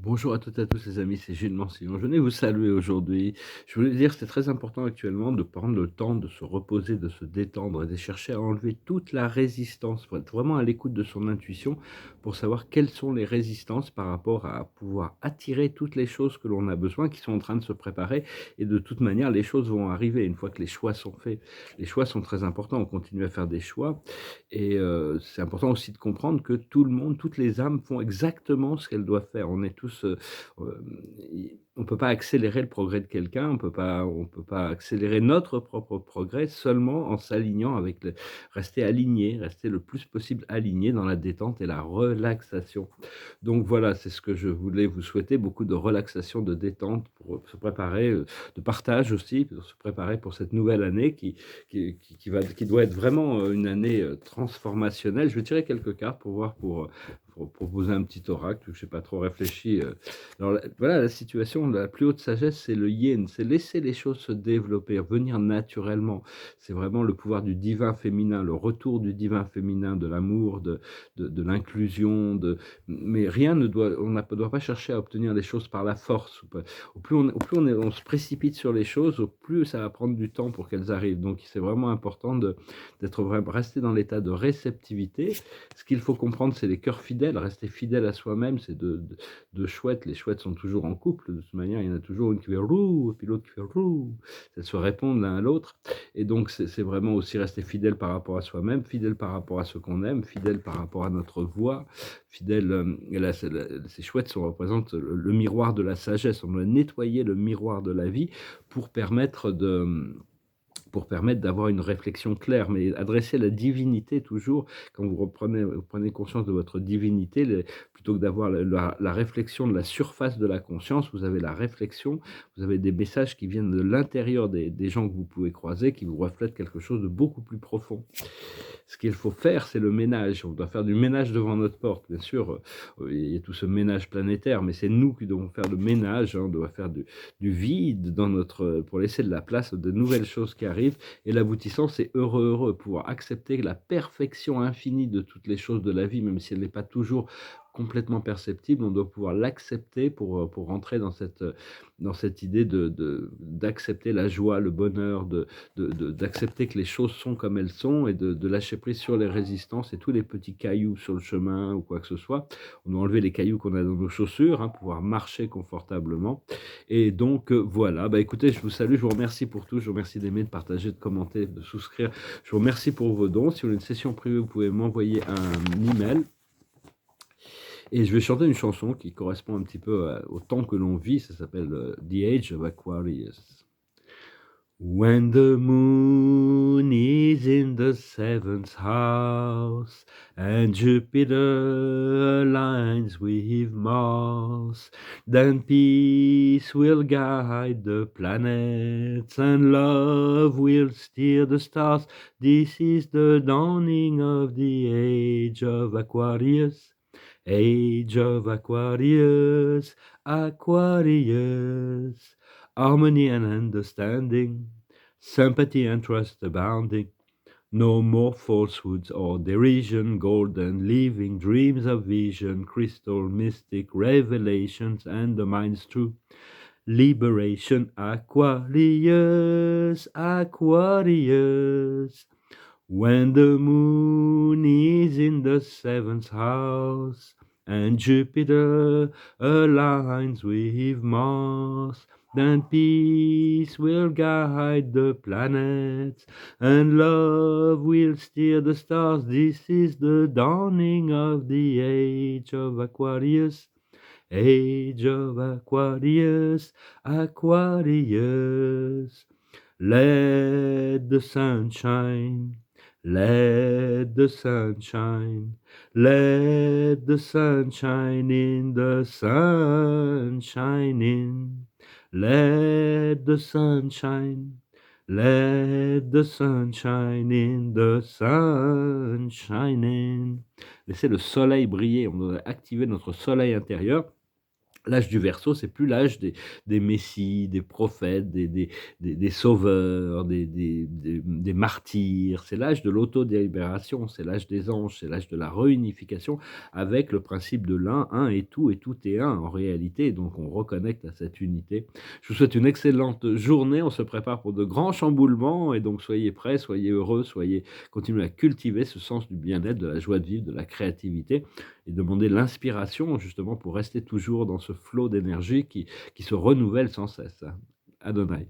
Bonjour à toutes et à tous les amis, c'est Gilles Mancillon. Je venais vous saluer aujourd'hui. Je voulais dire que c'est très important actuellement de prendre le temps de se reposer, de se détendre et de chercher à enlever toute la résistance, pour être vraiment à l'écoute de son intuition, pour savoir quelles sont les résistances par rapport à pouvoir attirer toutes les choses que l'on a besoin, qui sont en train de se préparer. Et de toute manière, les choses vont arriver une fois que les choix sont faits. Les choix sont très importants, on continue à faire des choix. Et c'est important aussi de comprendre que tout le monde, toutes les âmes font exactement ce qu'elles doivent faire. On est tous, i on peut pas accélérer le progrès de quelqu'un, on peut pas accélérer notre propre progrès seulement en s'alignant avec le rester aligné, rester le plus possible aligné dans la détente et la relaxation. Donc voilà, c'est ce que je voulais vous souhaiter, beaucoup de relaxation, de détente pour se préparer, de partage aussi, pour se préparer pour cette nouvelle année qui doit être vraiment, une année, transformationnelle. Je vais tirer quelques cartes pour voir pour proposer un petit oracle, je n'ai pas trop réfléchi, alors la voilà, la situation, la plus haute sagesse, c'est le yin, c'est laisser les choses se développer, venir naturellement. C'est vraiment le pouvoir du divin féminin, le retour du divin féminin, de l'amour, de l'inclusion, mais rien ne doit on ne doit pas chercher à obtenir les choses par la force. Au plus on se précipite sur les choses, au plus ça va prendre du temps pour qu'elles arrivent. Donc c'est vraiment important d'être vraiment rester dans l'état de réceptivité. Ce qu'il faut comprendre, c'est les cœurs fidèles, rester fidèle à soi-même, c'est de chouettes. Les chouettes sont toujours en couple. De toute manière, il y en a toujours une qui fait roux, et puis l'autre qui fait roux. Elles se répondent l'un à l'autre. Et donc, c'est vraiment aussi rester fidèle par rapport à soi-même, fidèle par rapport à ce qu'on aime, fidèle par rapport à notre voix, fidèle. Et là, ces chouettes représentent le miroir de la sagesse. On doit nettoyer le miroir de la vie pour permettre pour permettre d'avoir une réflexion claire, mais adresser la divinité toujours, quand vous prenez conscience de votre divinité, plutôt que d'avoir la réflexion de la surface de la conscience, vous avez la réflexion, vous avez des messages qui viennent de l'intérieur des gens que vous pouvez croiser, qui vous reflètent quelque chose de beaucoup plus profond. Ce qu'il faut faire, c'est le ménage. On doit faire du ménage devant notre porte. Bien sûr, il y a tout ce ménage planétaire, mais c'est nous qui devons faire le ménage, hein. On doit faire du vide dans notre, pour laisser de la place à de nouvelles choses qui arrivent. Et l'aboutissant, c'est heureux, heureux, pouvoir accepter la perfection infinie de toutes les choses de la vie, même si elle n'est pas toujours complètement perceptible, on doit pouvoir l'accepter pour rentrer dans cette idée d'accepter la joie, le bonheur, d'accepter que les choses sont comme elles sont et de lâcher prise sur les résistances et tous les petits cailloux sur le chemin ou quoi que ce soit. On doit enlever les cailloux qu'on a dans nos chaussures, hein, pouvoir marcher confortablement. Et donc, voilà. Bah, écoutez, je vous salue, je vous remercie pour tout. Je vous remercie d'aimer, de partager, de commenter, de souscrire. Je vous remercie pour vos dons. Si vous voulez une session privée, vous pouvez m'envoyer un email. Et je vais chanter une chanson qui correspond un petit peu au temps que l'on vit. Ça s'appelle The Age of Aquarius. When the moon is in the seventh house and Jupiter aligns with Mars, then peace will guide the planets and love will steer the stars. This is the dawning of the age of Aquarius. Age of Aquarius, Aquarius, harmony and understanding, sympathy and trust abounding, no more falsehoods or derision, golden living dreams of vision, crystal mystic revelations and the mind's true liberation, Aquarius, Aquarius. When the moon is in the seventh house and Jupiter aligns with Mars, then peace will guide the planets and love will steer the stars. This is the dawning of the age of Aquarius. Age of Aquarius, Aquarius. Let the sun shine. Let the sun shine, let the sun shine in, the sun shine in. Let the sun shine, let the sun shine in, the sun shine in. Laissez le soleil briller, on doit activer notre soleil intérieur. L'âge du Verseau, c'est plus l'âge des messies, des prophètes, des sauveurs, des martyrs. C'est l'âge de l'autodélibération, c'est l'âge des anges, c'est l'âge de la réunification avec le principe de l'un, un et tout est un en réalité. Donc on reconnecte à cette unité. Je vous souhaite une excellente journée. On se prépare pour de grands chamboulements et donc soyez prêts, soyez heureux, continuez à cultiver ce sens du bien-être, de la joie de vivre, de la créativité et demander l'inspiration justement pour rester toujours dans ce flot d'énergie qui se renouvelle sans cesse. Adonai.